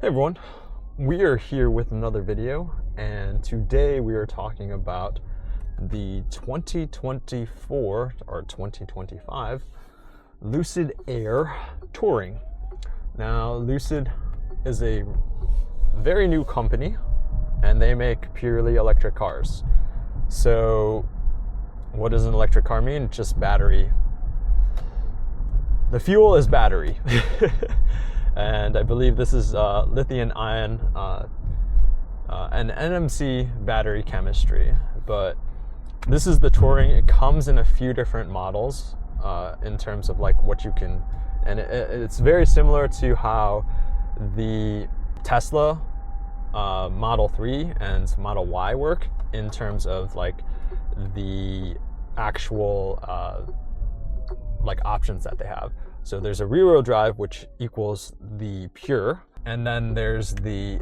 Hey everyone, we are here with another video, and today we are talking about the 2024 or 2025 Lucid Air Touring. Now, Lucid is a very new company and they make purely electric cars. So what does an electric car mean? Just battery. The fuel is battery. And I believe this is lithium ion and NMC battery chemistry. But this is the Touring. It comes in a few different models in terms of like what you can, and it's very similar to how the Tesla Model 3 and Model Y work in terms of like the actual like options that they have. So there's a rear-wheel drive, which equals the Pure, and then there's the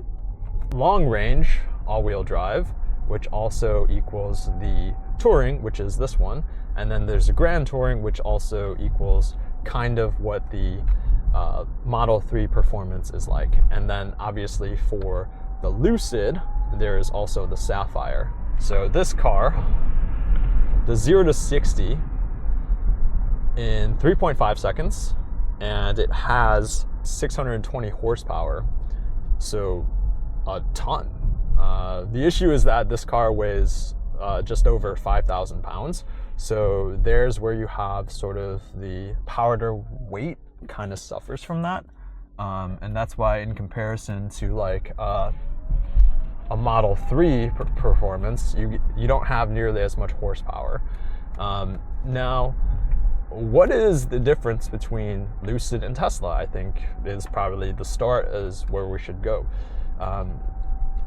long-range all-wheel drive, which also equals the Touring, which is this one, and then there's a Grand Touring, which also equals kind of what the Model 3 performance is like. And then obviously for the Lucid, there is also the Sapphire. So this car, the 0 to 60 in 3.5 seconds, and it has 620 horsepower, so a ton. The issue is that this car weighs just over 5,000 pounds, so there's where you have sort of the power to weight kind of suffers from that, and that's why in comparison to like a Model 3 performance, you don't have nearly as much horsepower. Now, what is the difference between Lucid and Tesla? I think is probably the start, is where we should go.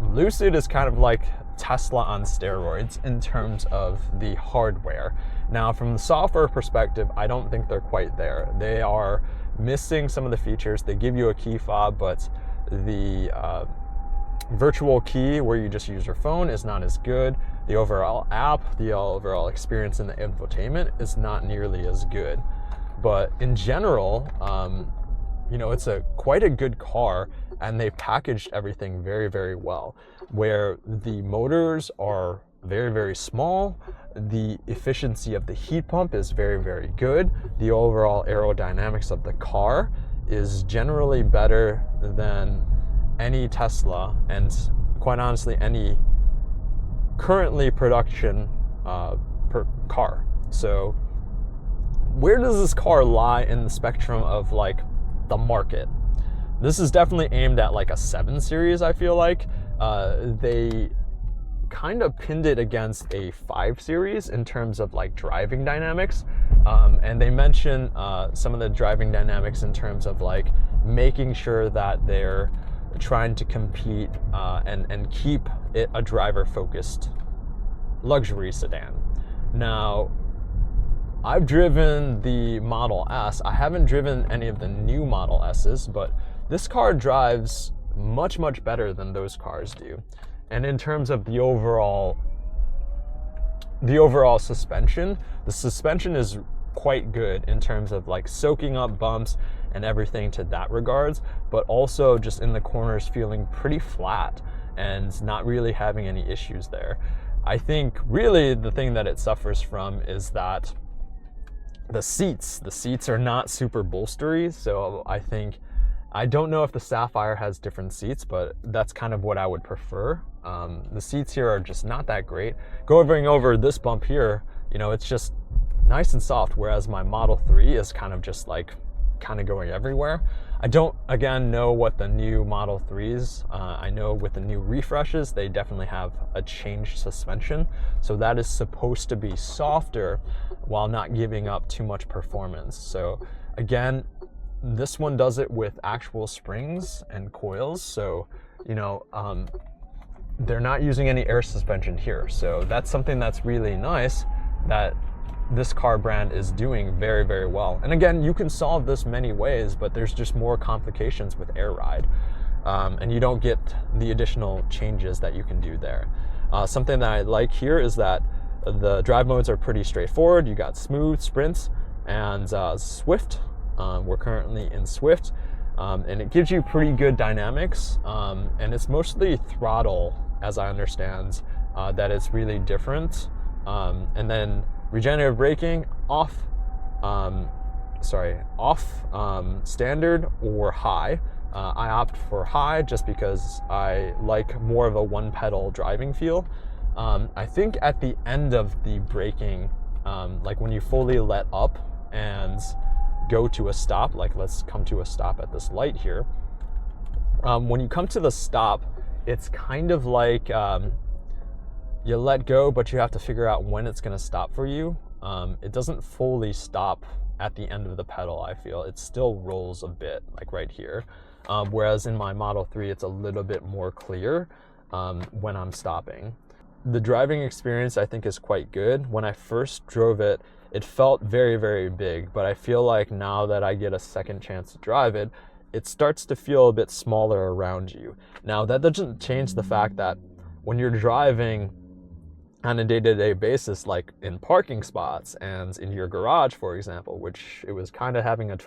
Lucid is kind of like Tesla on steroids in terms of the hardware. Now, from the software perspective, I don't think they're quite there. They are missing some of the features. They give you a key fob, but the virtual key where you just use your phone is not as good. The overall app, the overall experience in the infotainment is not nearly as good. But in general, it's quite a good car, and they packaged everything very, very well, where the motors are very, very small. The efficiency of the heat pump is very, very good. The overall aerodynamics of the car is generally better than any Tesla, and quite honestly, any currently production per car. So where does this car lie in the spectrum of like the market? This is definitely aimed at like a 7 Series, I feel like. They kind of pinned it against a 5 Series in terms of like driving dynamics. And they mention some of the driving dynamics in terms of like making sure that they're trying to compete and keep it a driver-focused luxury sedan. Now, I've driven the Model S. I haven't driven any of the new Model S's, but this car drives much, much better than those cars do. And in terms of the overall suspension, the suspension is quite good in terms of like soaking up bumps and everything to that regards, but also just in the corners feeling pretty flat and not really having any issues there. I think really the thing that it suffers from is that the seats are not super bolstery. So I don't know if the Sapphire has different seats, but that's kind of what I would prefer. The seats here are just not that great. Going over this bump here, it's just nice and soft, whereas my Model 3 is kind of just like going everywhere. I don't, again, know what the new Model 3s, I know with the new refreshes, they definitely have a changed suspension. So that is supposed to be softer while not giving up too much performance. So again, this one does it with actual springs and coils. So, they're not using any air suspension here. So that's something that's really nice that this car brand is doing very, very well. And again, you can solve this many ways, but there's just more complications with Air Ride. And you don't get the additional changes that you can do there. Something that I like here is that the drive modes are pretty straightforward. You got smooth, sprint, and Swift. We're currently in Swift. and it gives you pretty good dynamics, and it's mostly throttle, as I understand, that it's really different. And then regenerative braking off, standard or high. I opt for high just because I like more of a one pedal driving feel. I think at the end of the braking, like when you fully let up and go to a stop, like let's come to a stop at this light here. When you come to the stop, it's kind of like you let go, but you have to figure out when it's going to stop for you. It doesn't fully stop at the end of the pedal, I feel. It still rolls a bit, like right here. Whereas in my Model 3, it's a little bit more clear when I'm stopping. The driving experience, I think, is quite good. When I first drove it, it felt very, very big, but I feel like now that I get a second chance to drive it, it starts to feel a bit smaller around you. Now, that doesn't change the fact that when you're driving on a day-to-day basis, like in parking spots and in your garage, for example, which it was kind of having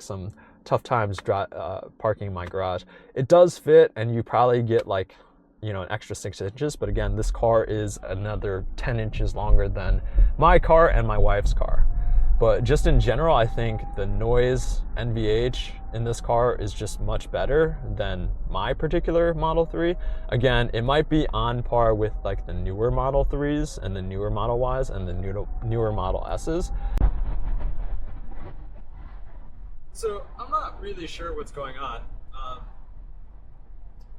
some tough times parking in my garage, it does fit, and you probably get like, you know, an extra 6 inches. But again, this car is another 10 inches longer than my car and my wife's car. But just in general, I think the noise NVH in this car is just much better than my particular Model 3. Again, it might be on par with like the newer Model 3s and the newer Model Ys and the newer Model S's. So I'm not really sure what's going on.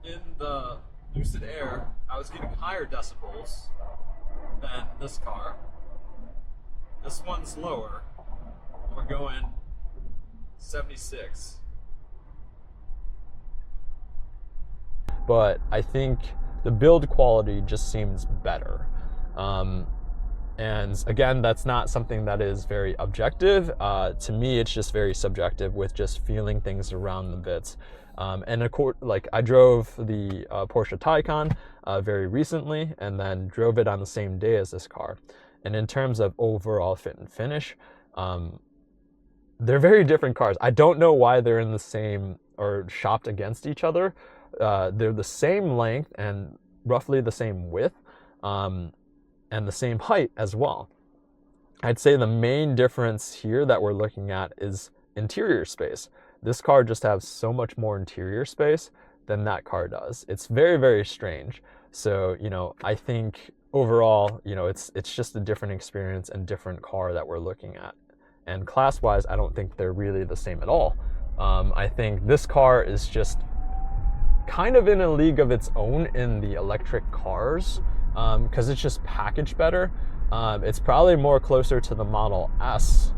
In the Lucid Air, I was getting higher decibels than this car. This one's lower. We're going 76. But I think the build quality just seems better. And again, that's not something that is very objective. To me, it's just very subjective with just feeling things around the bits. And like I drove the Porsche Taycan very recently, and then drove it on the same day as this car. And in terms of overall fit and finish, they're very different cars. I don't know why they're in the same or shopped against each other. They're the same length and roughly the same width, and the same height as well. I'd say the main difference here that we're looking at is interior space. This car just has so much more interior space than that car does. It's very, very strange. So, you know, I think overall, you know, it's just a different experience and different car that we're looking at. And class-wise, I don't think they're really the same at all. I think this car is just kind of in a league of its own in the electric cars, because it's just packaged better. It's probably more closer to the Model S,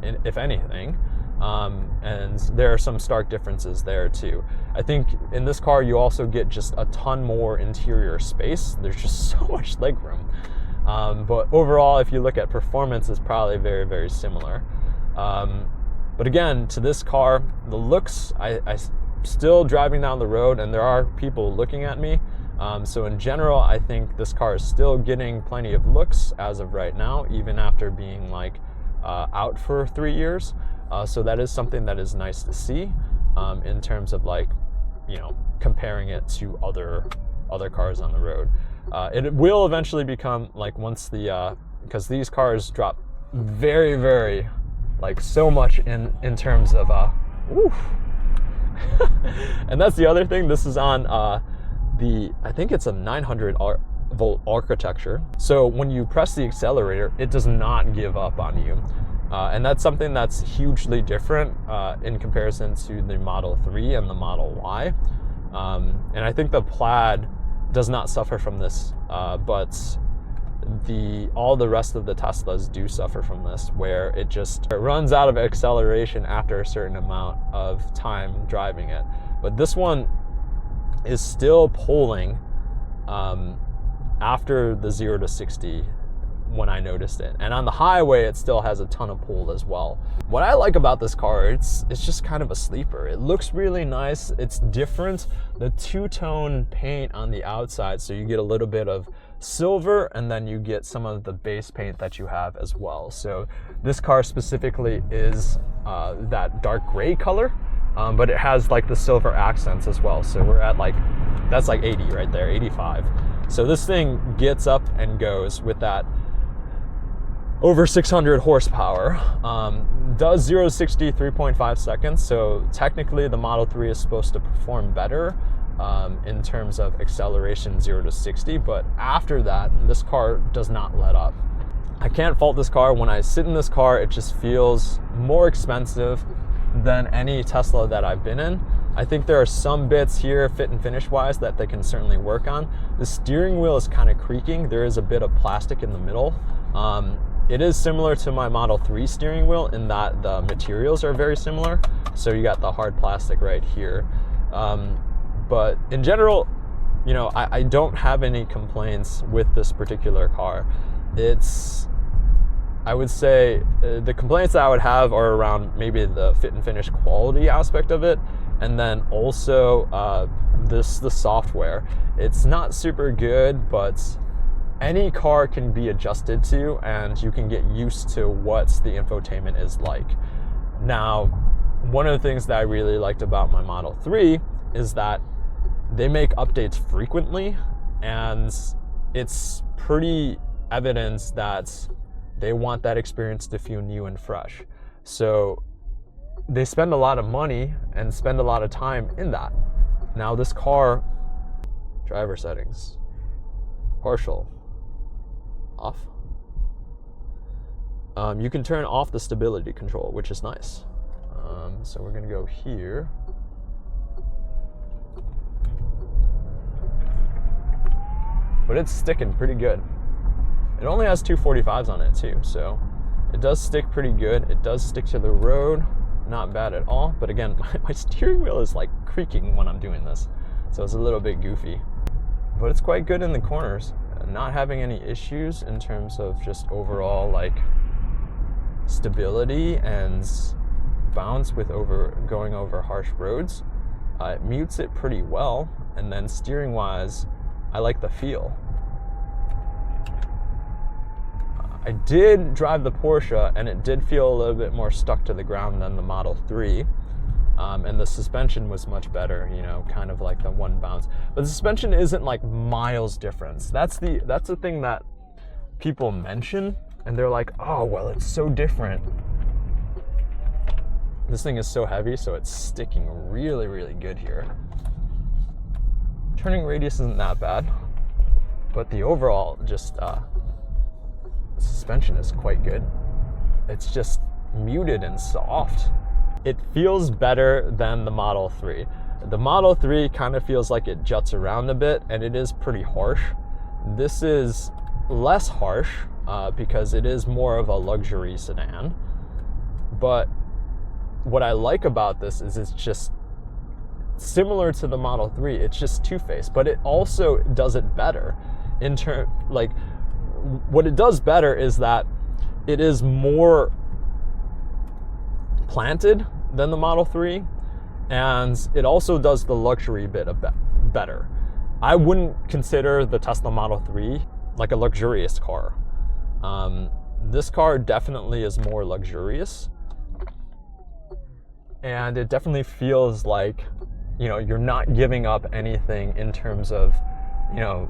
if anything. And there are some stark differences there too. I think in this car you also get just a ton more interior space. There's just so much legroom. But overall, if you look at performance, it's probably very, very similar. But again, to this car, the looks, I still driving down the road and there are people looking at me. So in general, I think this car is still getting plenty of looks as of right now, even after being like out for 3 years. So that is something that is nice to see in terms of like, you know, comparing it to other cars on the road. It will eventually become like once the, because these cars drop very, very, like so much in terms of, oof. And that's the other thing. This is on I think it's a 900 volt architecture. So when you press the accelerator, it does not give up on you. And that's something that's hugely different in comparison to the Model 3 and the Model Y. And I think the Plaid does not suffer from this, but all the rest of the Teslas do suffer from this, where it runs out of acceleration after a certain amount of time driving it. But this one is still pulling after the 0 to 60 when I noticed it. And on the highway, it still has a ton of pull as well. What I like about this car, it's just kind of a sleeper. It looks really nice. It's different. The two-tone paint on the outside, so you get a little bit of silver and then you get some of the base paint that you have as well. So this car specifically is that dark gray color. but it has like the silver accents as well. So we're at like, that's like 80 right there, 85. So this thing gets up and goes with that over 600 horsepower. Does 0 to 60 3.5 seconds. So technically the Model 3 is supposed to perform better in terms of acceleration 0 to 60. But after that, this car does not let up. I can't fault this car. When I sit in this car, it just feels more expensive than any Tesla that I've been in. I think there are some bits here, fit and finish wise, that they can certainly work on. The steering wheel is kind of creaking. There is a bit of plastic in the middle. It is similar to my Model 3 steering wheel in that the materials are very similar. So you got the hard plastic right here. But in general, you know, I don't have any complaints with this particular car. I would say the complaints that I would have are around maybe the fit and finish quality aspect of it, and then also the software. It's not super good, but any car can be adjusted to, and you can get used to what the infotainment is like. Now, one of the things that I really liked about my Model 3 is that they make updates frequently, and it's pretty evident that they want that experience to feel new and fresh. So they spend a lot of money and spend a lot of time in that. Now this car, driver settings, partial, off. You can turn off the stability control, which is nice. So we're gonna go here. But it's sticking pretty good. It only has 245s on it too, so it does stick pretty good. It does stick to the road, not bad at all. But again, my steering wheel is like creaking when I'm doing this, so it's a little bit goofy. But it's quite good in the corners. Not having any issues in terms of just overall like stability and bounce with going over harsh roads. It mutes it pretty well, and then steering wise, I like the feel. I did drive the Porsche, and it did feel a little bit more stuck to the ground than the Model 3. And the suspension was much better, you know, kind of like the one bounce. But the suspension isn't like miles difference. That's the thing that people mention, and they're like, oh, well, it's so different. This thing is so heavy, so it's sticking really, really good here. Turning radius isn't that bad, but the overall just suspension is quite good. It's just muted and soft. It feels better than the Model 3. The Model 3 kind of feels like it juts around a bit, and it is pretty harsh. This is less harsh because it is more of a luxury sedan. But what I like about this is it's just similar to the Model 3. It's just two-faced, but it also does it better. What it does better is that it is more planted than the Model 3, and it also does the luxury bit better. I wouldn't consider the Tesla Model 3 like a luxurious car. This car definitely is more luxurious, and it definitely feels like, you know, you're not giving up anything in terms of, you know,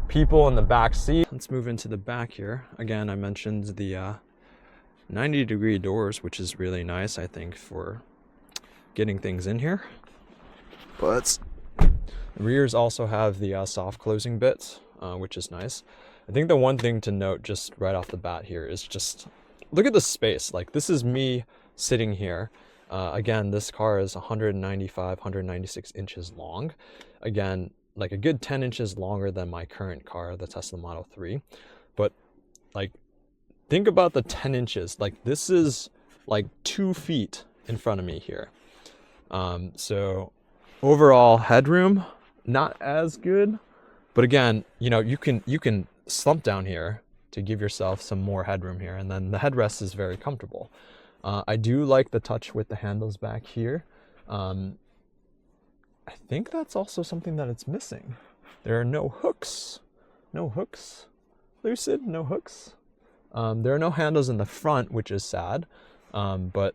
people in the back seat. Let's move into the back here. Again, I mentioned the 90-degree doors, which is really nice, I think, for getting things in here. But the rears also have the soft closing bits, which is nice. I think the one thing to note just right off the bat here is just look at the space. Like, this is me sitting here. Again, this car is 196 inches long. Again, like a good 10 inches longer than my current car, the Tesla Model 3. But like, think about the 10 inches. Like, this is like 2 feet in front of me here. So overall headroom, not as good. But again, you know, you can slump down here to give yourself some more headroom here. And then the headrest is very comfortable. I do like the touch with the handles back here. I think that's also something that it's missing. There are no hooks. No hooks. Lucid, no hooks. There are no handles in the front, which is sad. But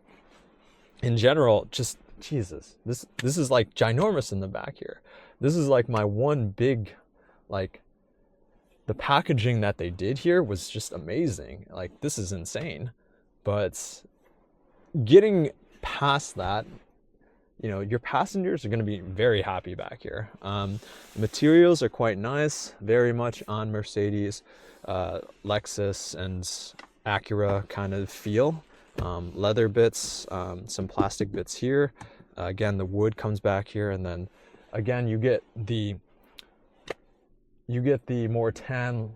in general, just Jesus, this is like ginormous in the back here. This is like my one big, like, the packaging that they did here was just amazing. Like, this is insane. But getting past that, you know, your passengers are going to be very happy back here. Materials are quite nice, very much on Mercedes, Lexus, and Acura kind of feel. Leather bits, some plastic bits here. Again, the wood comes back here, and then again you get the more tan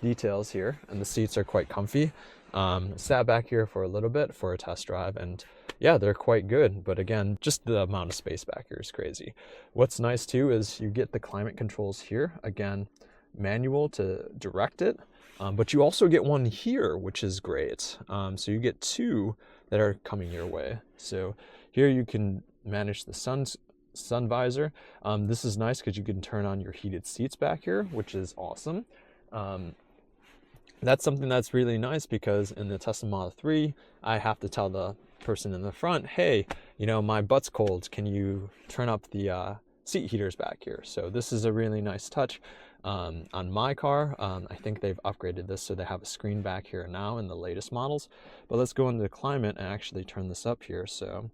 details here, and the seats are quite comfy. Sat back here for a little bit for a test drive, and yeah, they're quite good. But again, just the amount of space back here is crazy. What's nice too is you get the climate controls here. Again, manual to direct it, but you also get one here, which is great. So you get two that are coming your way. So here you can manage the sun visor. This is nice because you can turn on your heated seats back here, which is awesome. That's something that's really nice, because in the Tesla Model 3, I have to tell the person in the front, hey, you know, my butt's cold. Can you turn up the seat heaters back here? So this is a really nice touch. On my car, I think they've upgraded this, so they have a screen back here now in the latest models. But let's go into climate and actually turn this up here. So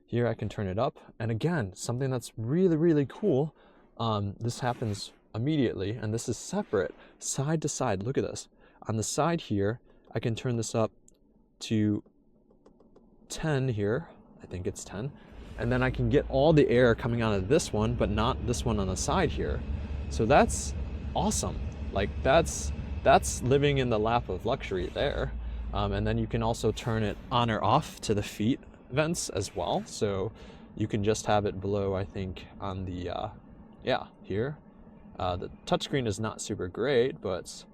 here I can turn it up. And again, something that's really, really cool. This happens immediately, and this is separate, side to side. Look at this. On the side here, I can turn this up to 10 here. I think it's 10. And then I can get all the air coming out of this one, but not this one on the side here. So that's awesome. Like, that's living in the lap of luxury there. And then you can also turn it on or off to the feet vents as well. So you can just have it below, I think, on the, here. The touchscreen is not super great, but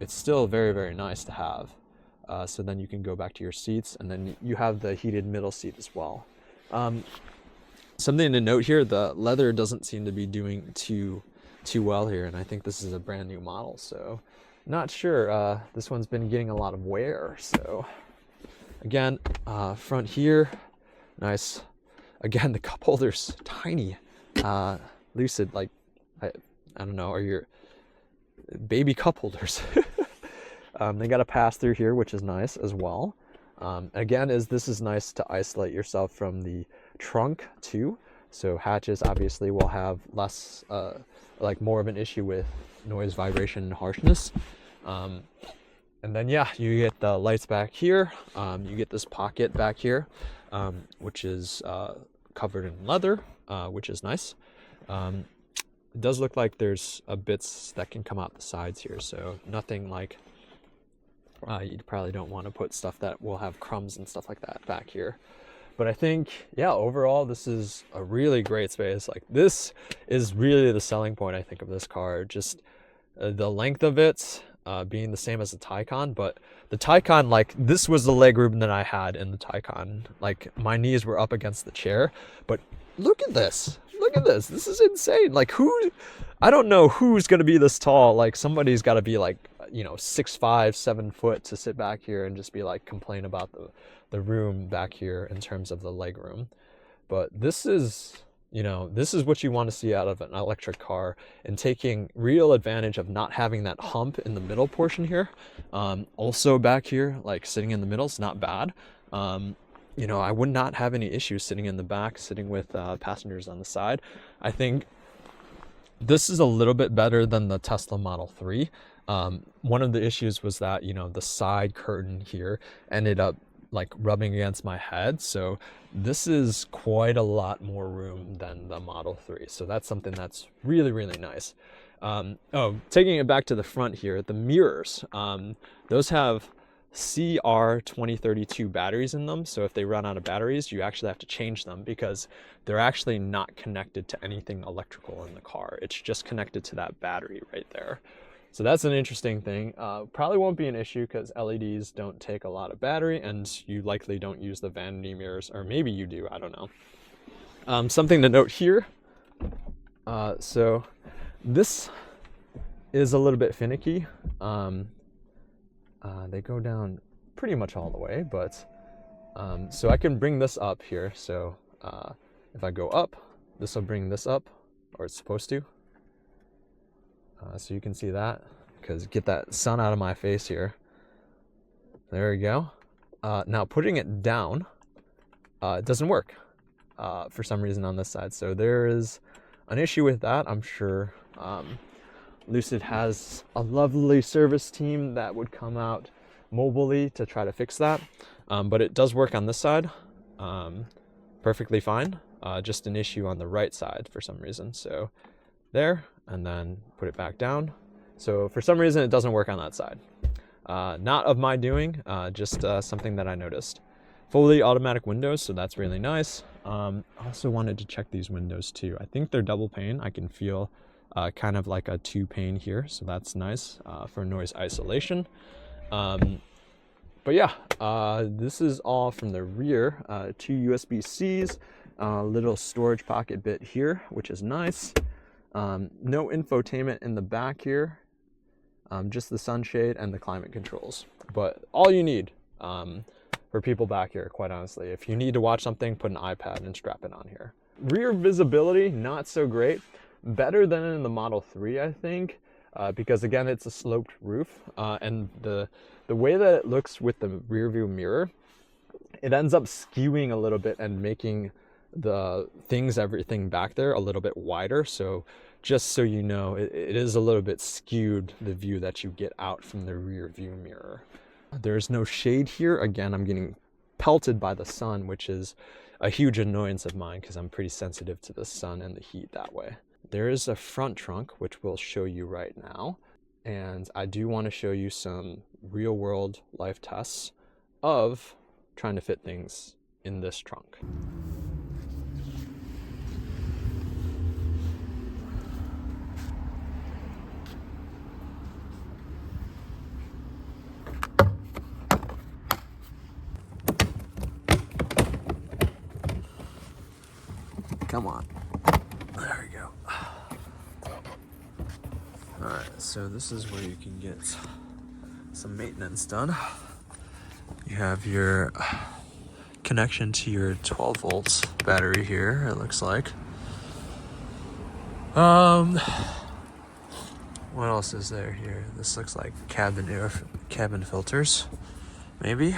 it's still very, very nice to have. So then you can go back to your seats, and then you have the heated middle seat as well. Something to note here, the leather doesn't seem to be doing too well here, and I think this is a brand new model, so not sure. This one's been getting a lot of wear. So again, front here, nice. Again, the cup holder's tiny. Lucid, like, I don't know, are your baby cup holders. They got a pass through here, which is nice as well. Again, this is nice to isolate yourself from the trunk too. So hatches obviously will have less, like, more of an issue with noise, vibration, and harshness. And then yeah, you get the lights back here. You get this pocket back here, which is covered in leather, which is nice. It does look like there's bits that can come out the sides here, so nothing like, you probably don't want to put stuff that will have crumbs and stuff like that back here. But I think, yeah, overall, this is a really great space. Like, this is really the selling point, I think, of this car. Just the length of it being the same as the Taycan, but the Taycan, like, this was the legroom that I had in the Taycan. Like, my knees were up against the chair, but look at this. Look at this. This is insane. Like, I don't know who's going to be this tall. Like, somebody's got to be like, you know, 6'5", 7 foot to sit back here and just be like, complain about the room back here in terms of the leg room. But this is, you know, this is what you want to see out of an electric car, and taking real advantage of not having that hump in the middle portion here. Also back here, like, sitting in the middle is not bad. You know, I would not have any issues sitting in the back, sitting with passengers on the side. I think this is a little bit better than the Tesla Model 3. One of the issues was that, you know, the side curtain here ended up like rubbing against my head. So this is quite a lot more room than the Model 3. So that's something that's really, really nice. Taking it back to the front here, the mirrors, those have CR2032 batteries in them. So if they run out of batteries, you actually have to change them, because they're actually not connected to anything electrical in the car. It's just connected to that battery right there. So that's an interesting thing. Probably won't be an issue because LEDs don't take a lot of battery, and you likely don't use the vanity mirrors, or maybe you do, I don't know. Something to note here. So this is a little bit finicky. They go down pretty much all the way, but So I can bring this up here. So if I go up, this will bring this up, or it's supposed to. So you can see that, because get that sun out of my face here. There we go. Now putting it down, it doesn't work for some reason on this side. So there is an issue with that. I'm sure Lucid has a lovely service team that would come out mobilely to try to fix that. But it does work on this side perfectly fine. Just an issue on the right side for some reason. So there, and then put it back down. So for some reason it doesn't work on that side. Not of my doing, just something that I noticed. Fully automatic windows, so that's really nice. I also wanted to check these windows too. I think they're double pane. I can feel kind of like a 2-pane here, so that's nice for noise isolation. But yeah, this is all from the rear. 2 USB-Cs, little storage pocket bit here, which is nice. No infotainment in the back here, just the sunshade and the climate controls. But all you need for people back here, quite honestly. If you need to watch something, put an iPad and strap it on here. Rear visibility, not so great. Better than in the Model 3, I think, because again, it's a sloped roof, and the way that it looks with the rear view mirror, it ends up skewing a little bit and making everything back there a little bit wider. So just so you know, it is a little bit skewed, the view that you get out from the rear view mirror. There's no shade here. Again, I'm getting pelted by the sun, which is a huge annoyance of mine because I'm pretty sensitive to the sun and the heat that way. There is a front trunk, which we'll show you right now. And I do want to show you some real world life tests of trying to fit things in this trunk. Come on. There we go. Alright, so this is where you can get some maintenance done. You have your connection to your 12 volts battery here, it looks like. What else is there here? This looks like cabin filters, maybe.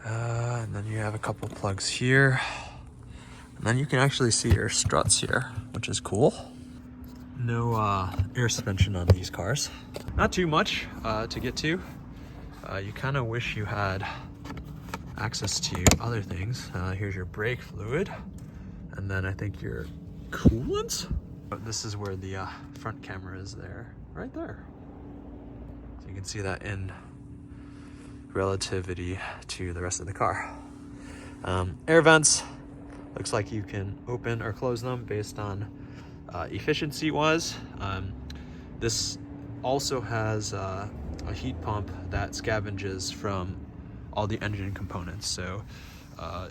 And then you have a couple plugs here. And then you can actually see your struts here, which is cool. No air suspension on these cars. Not too much to get to. You kind of wish you had access to other things. Here's your brake fluid. And then I think your coolant. But this is where the front camera is there, right there. So you can see that in relativity to the rest of the car. Air vents. Looks like you can open or close them based on efficiency-wise. This also has a heat pump that scavenges from all the engine components. So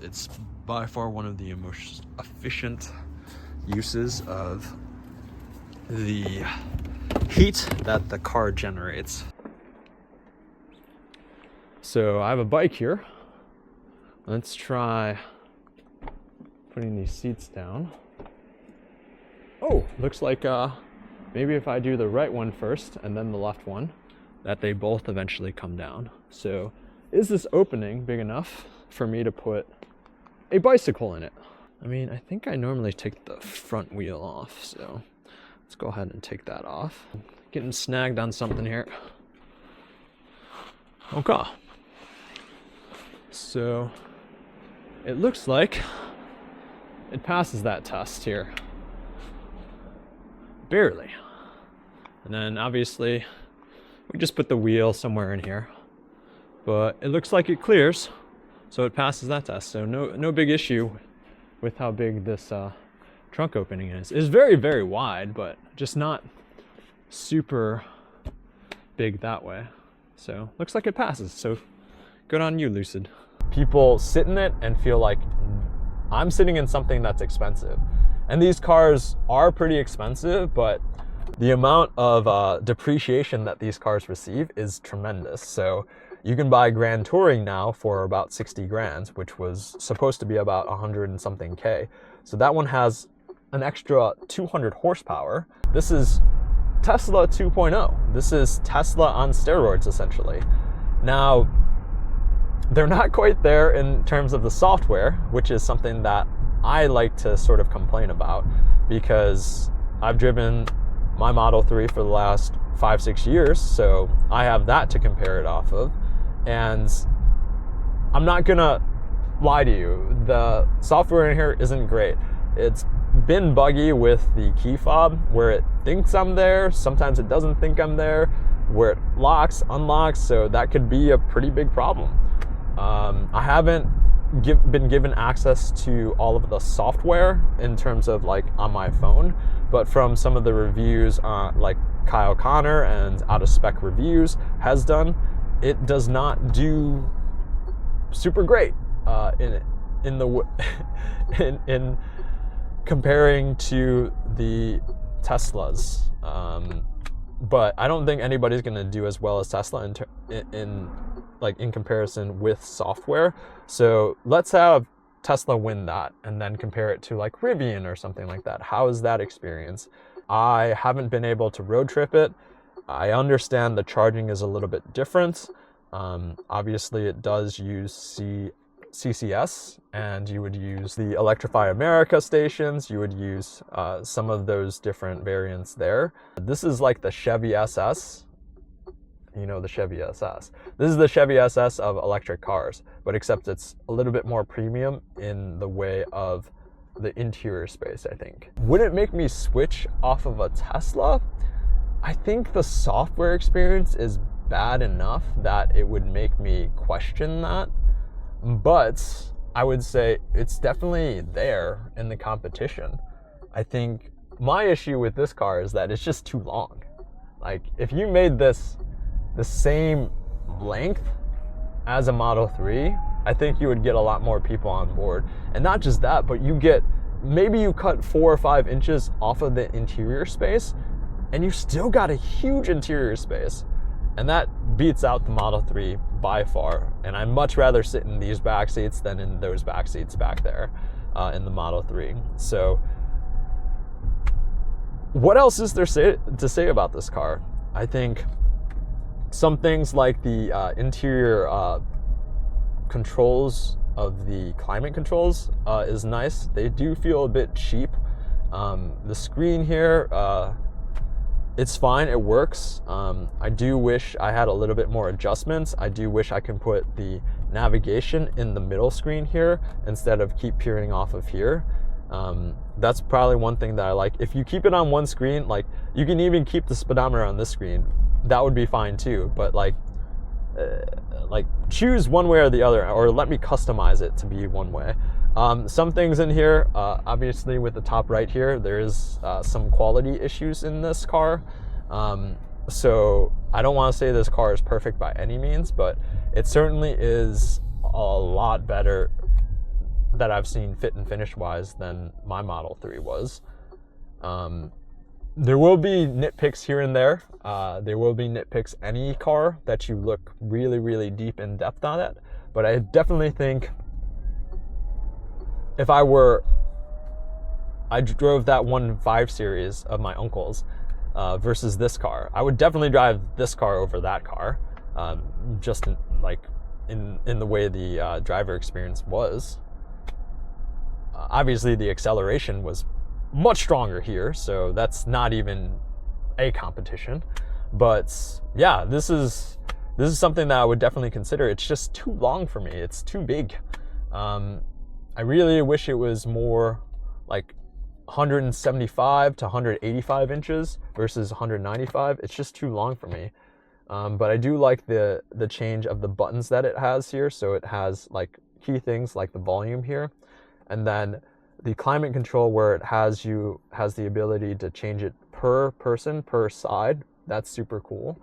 it's by far one of the most efficient uses of the heat that the car generates. So I have a bike here. Let's try putting these seats down. Oh, looks like maybe if I do the right one first and then the left one, that they both eventually come down. So is this opening big enough for me to put a bicycle in it? I mean, I think I normally take the front wheel off, so let's go ahead and take that off. Getting snagged on something here. Okay. So it looks like it passes that test here. Barely. And then obviously we just put the wheel somewhere in here. But it looks like it clears, so it passes that test. So no big issue with how big this trunk opening is. It's very, very wide, but just not super big that way. So looks like it passes. So good on you, Lucid. People sit in it and feel like I'm sitting in something that's expensive. And these cars are pretty expensive, but the amount of depreciation that these cars receive is tremendous. So You can buy Grand Touring now for about 60 grand, which was supposed to be about 100 and something K. So that one has an extra 200 horsepower. This is Tesla 2.0. This is Tesla on steroids, essentially. Now, they're not quite there in terms of the software, which is something that I like to sort of complain about, because I've driven my Model 3 for the last 5-6 years, so I have that to compare it off of. And I'm not gonna lie to you, the software in here isn't great. It's been buggy with the key fob, where it thinks I'm there, sometimes it doesn't think I'm there, where it locks, unlocks, so that could be a pretty big problem. I haven't been given access to all of the software in terms of like on my phone, but from some of the reviews like Kyle Connor and Out of Spec Reviews has done, it does not do super great in comparing to the Teslas. But I don't think anybody's going to do as well as Tesla in comparison with software. So let's have Tesla win that and then compare it to like Rivian or something like that. How is that experience? I haven't been able to road trip it. I understand the charging is a little bit different. Obviously it does use CCS, and you would use the Electrify America stations. You would use some of those different variants there. This is like the Chevy SS. You know, the Chevy SS. This is the Chevy SS of electric cars, but except it's a little bit more premium in the way of the interior space, I think. Would it make me switch off of a Tesla? I think the software experience is bad enough that it would make me question that. But I would say it's definitely there in the competition. I think my issue with this car is that it's just too long. Like, if you made this the same length as a Model 3, I think you would get a lot more people on board. And not just that, but maybe you cut 4 or 5 inches off of the interior space, and you still got a huge interior space. And that beats out the Model 3 by far. And I'd much rather sit in these back seats than in those back seats back there in the Model 3. So what else is there to say about this car? I think some things like the interior controls of the climate controls is nice. They do feel a bit cheap. The screen here, it's fine, it works. I do wish I had a little bit more adjustments. I do wish I could put the navigation in the middle screen here instead of keep peering off of here. That's probably one thing that I like. If you keep it on one screen, like you can even keep the speedometer on this screen, that would be fine too. But like choose one way or the other, or let me customize it to be one way. Some things in here, obviously with the top right here, there's some quality issues in this car. So I don't want to say this car is perfect by any means, but it certainly is a lot better that I've seen fit and finish wise than my Model 3 was. There will be nitpicks here and there. There will be nitpicks any car that you look really, really deep in depth on it. But I definitely think if I drove that 1.5 series of my uncle's versus this car, I would definitely drive this car over that car, just in the way the driver experience was. Obviously, the acceleration was much stronger here, so that's not even a competition. But yeah, this is something that I would definitely consider. It's just too long for me. It's too big. I really wish it was more like 175 to 185 inches versus 195. It's just too long for me. But I do like the change of the buttons that it has here. So it has like key things like the volume here, and then the climate control where it has the ability to change it per person, per side. That's super cool.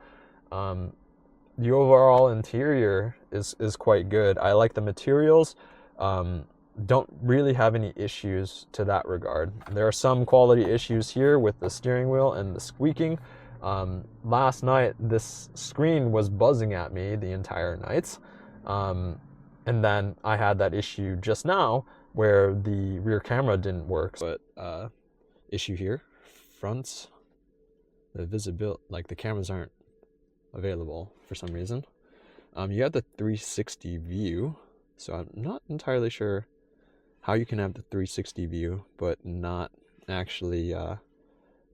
The overall interior is quite good. I like the materials. Don't really have any issues to that regard. There are some quality issues here with the steering wheel and the squeaking, Last night, this screen was buzzing at me the entire night. And then I had that issue just now where the rear camera didn't work. But issue here, front, the visibility, like the cameras aren't available for some reason. You have the 360 view, so I'm not entirely sure how you can have the 360 view but not actually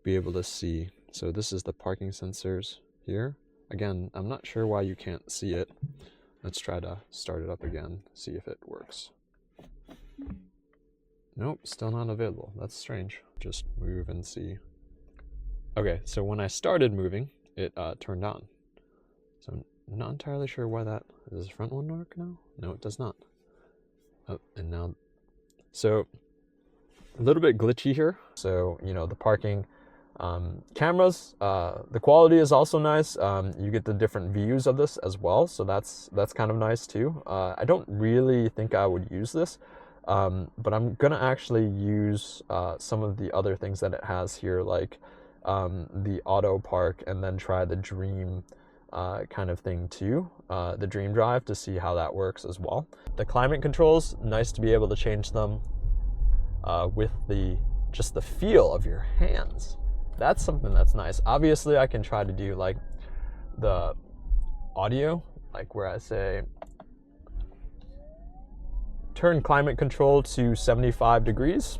be able to see. So this is the parking sensors here. Again, I'm not sure why you can't see it. Let's try to start it up again, see if it works. Nope, still not available. That's strange. Just move and see. Okay, so when I started moving, it turned on. So I'm not entirely sure why that... Does the front one work now? No, it does not. Oh, and now... So, a little bit glitchy here. So, you know, the parking cameras, the quality is also nice. You get the different views of this as well, so that's kind of nice too. I don't really think I would use this, but I'm gonna actually use some of the other things that it has here, like the auto park, and then try the dream kind of thing too, the dream drive, to see how that works as well. The climate controls, nice to be able to change them with just the feel of your hands. That's something that's nice. Obviously, I can try to do like the audio, like where I say, turn climate control to 75 degrees.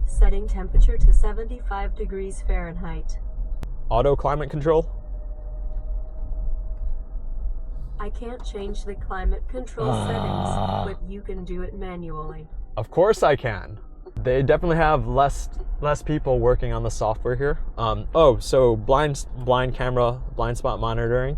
Setting temperature to 75 degrees Fahrenheit. Auto climate control. I can't change the climate control settings, but you can do it manually. Of course I can. They definitely have less people working on the software here. Oh, so blind spot monitoring.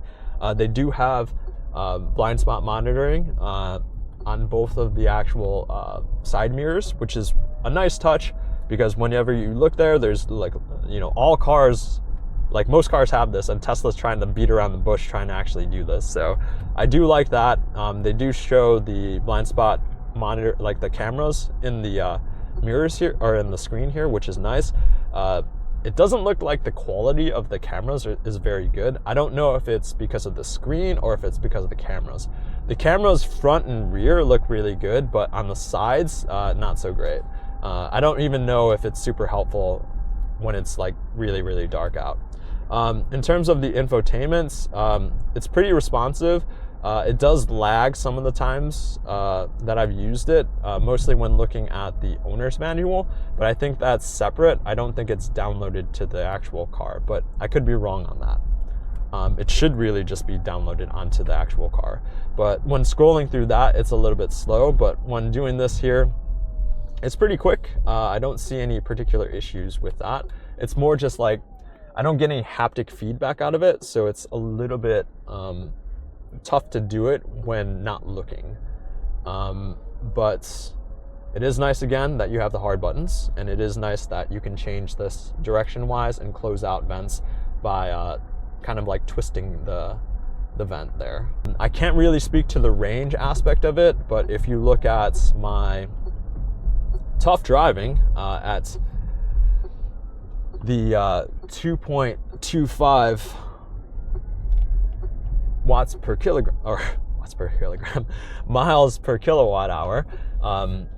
They do have blind spot monitoring on both of the actual side mirrors, which is a nice touch, because whenever you look there, there's like, you know, all cars, like most cars have this, and Tesla's trying to beat around the bush trying to actually do this. So I do like that. They do show the blind spot monitor, like the cameras in the mirrors here, or in the screen here, which is nice. It doesn't look like the quality of the cameras is very good. I don't know if it's because of the screen or if it's because of the cameras. The cameras front and rear look really good, but on the sides, not so great. I don't even know if it's super helpful when it's like really, really dark out. In terms of the infotainments, it's pretty responsive. It does lag some of the times that I've used it, mostly when looking at the owner's manual, but I think that's separate. I don't think it's downloaded to the actual car, but I could be wrong on that. It should really just be downloaded onto the actual car. But when scrolling through that, it's a little bit slow, but when doing this here, it's pretty quick. I don't see any particular issues with that. It's more just like, I don't get any haptic feedback out of it, so it's a little bit tough to do it when not looking. But it is nice, again, that you have the hard buttons, and it is nice that you can change this direction-wise and close out vents by kind of like twisting the vent there. I can't really speak to the range aspect of it, but if you look at my tough driving at the 2.25 watts per kilogram, or watts per kilogram, miles per kilowatt hour,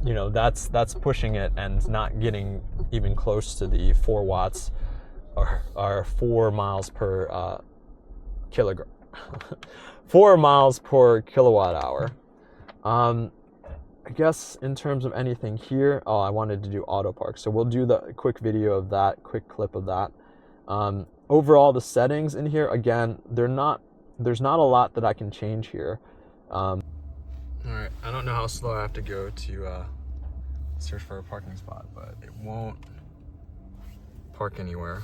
you know, that's pushing it and not getting even close to the 4 watts or 4 miles per kilogram, 4 miles per kilowatt hour. I guess in terms of anything here, oh, I wanted to do auto park, so we'll do the quick video of that, quick clip of that. Overall, the settings in here, again, there's not a lot that I can change here. All right, I don't know how slow I have to go to search for a parking spot, but it won't park anywhere.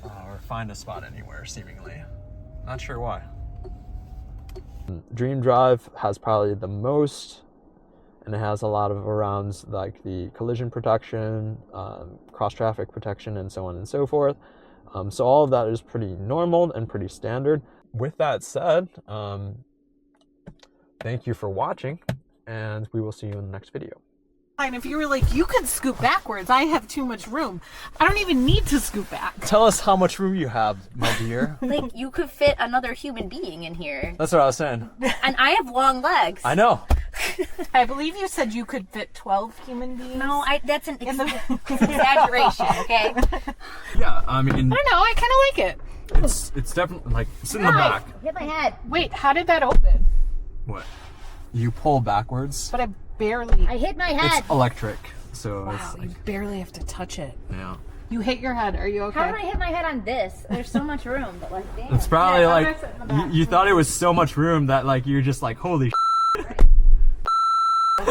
Or find a spot anywhere, seemingly. Not sure why. Dream Drive has probably the most, and it has a lot of arounds like the collision protection, cross-traffic protection, and so on and so forth. So all of that is pretty normal and pretty standard. With that said, thank you for watching, and we will see you in the next video. fine if you were like, you could scoot backwards. I have too much room. I don't even need to scoot back. Tell us how much room you have, my dear. Like, you could fit another human being in here. That's what I was saying. And I have long legs. I know. I believe you said you could fit 12 human beings. No, that's an exaggeration, okay? Yeah, I mean, I don't know. I kind of like it. it's definitely like it's in the back. Hit my head. Wait, how did that open? What? You pull backwards. But I barely. I hit my head. It's electric, so Wow, it's you like, barely have to touch it. yeah. You hit your head. Are you okay? How did I hit my head on this? There's so much room, but like, damn. It's probably Yeah, like I'm gonna sit in the back. you thought it was so much room that like you're just like holy. I'm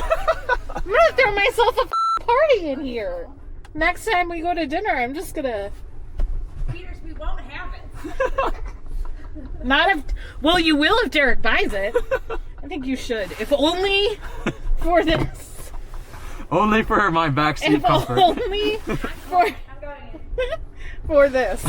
gonna throw myself a party in here. Next time we go to dinner, I'm just gonna. Peters, we won't have it. Not if. Well, you will if Derek buys it. I think you should. If only for this. Only for my backseat If comfort. only for. For this.